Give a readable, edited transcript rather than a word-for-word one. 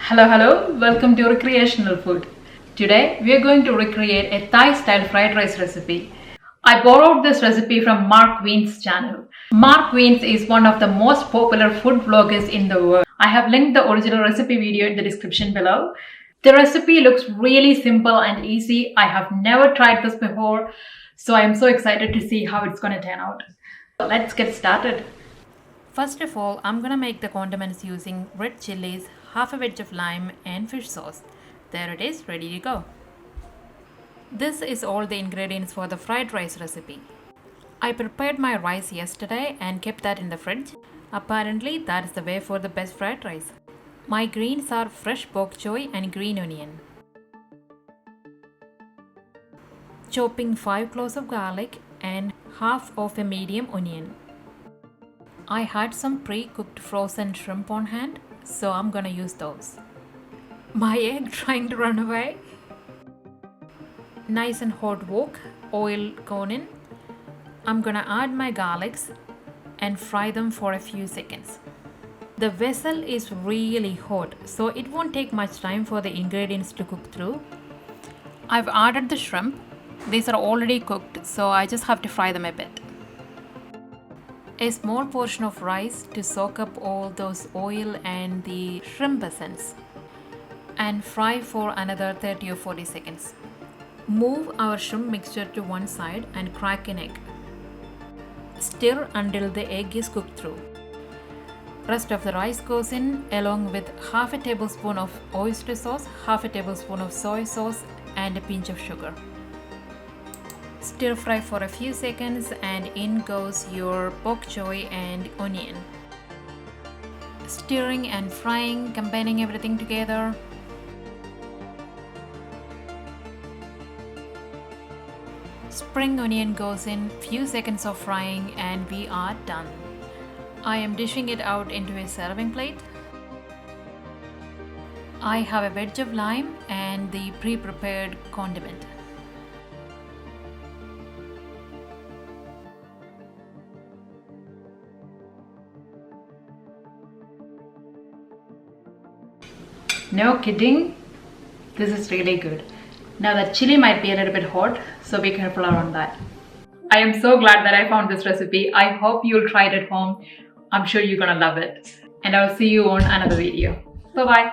Hello, welcome to Recreational Food. Today we are going to recreate a Thai style fried rice recipe. I borrowed this recipe from Mark Wiens' channel. Mark Wiens is one of the most popular food vloggers in the world. I have linked the original recipe video in the description below. The recipe looks really simple and easy. I have never tried this before, so I am so excited to see how it's going to turn out. Let's get started. First of all, I'm gonna make the condiments using red chilies, half a wedge of lime and fish sauce. There it is, ready to go. This is all the ingredients for the fried rice recipe. I prepared my rice yesterday and kept that in the fridge. Apparently that is the way for the best fried rice. My greens are fresh bok choy and green onion. Chopping 5 cloves of garlic and half of a medium onion. I had some pre-cooked frozen shrimp on hand, so I'm gonna use those. My egg trying to run away. Nice and hot wok, oil gone in. I'm gonna add my garlics and fry them for a few seconds. The vessel is really hot, so it won't take much time for the ingredients to cook through. I've added the shrimp. These are already cooked, so I just have to fry them a bit. A small portion of rice to soak up all those oil and the shrimp essence and fry for another 30 or 40 seconds. Move our shrimp mixture to one side and crack an egg. Stir until the egg is cooked through. Rest of the rice goes in along with half a tablespoon of oyster sauce, half a tablespoon of soy sauce and a pinch of sugar. Stir fry for a few seconds and in goes your bok choy and onion. Stirring and frying, combining everything together. Spring onion goes in, few seconds of frying and we are done. I am dishing it out into a serving plate. I have a wedge of lime and the pre-prepared condiment. No kidding, this is really good. Now the chili might be a little bit hot, so be careful around that. I am so glad that I found this recipe. I hope you'll try it at home. I'm sure you're gonna love it. And I'll see you on another video. Bye bye.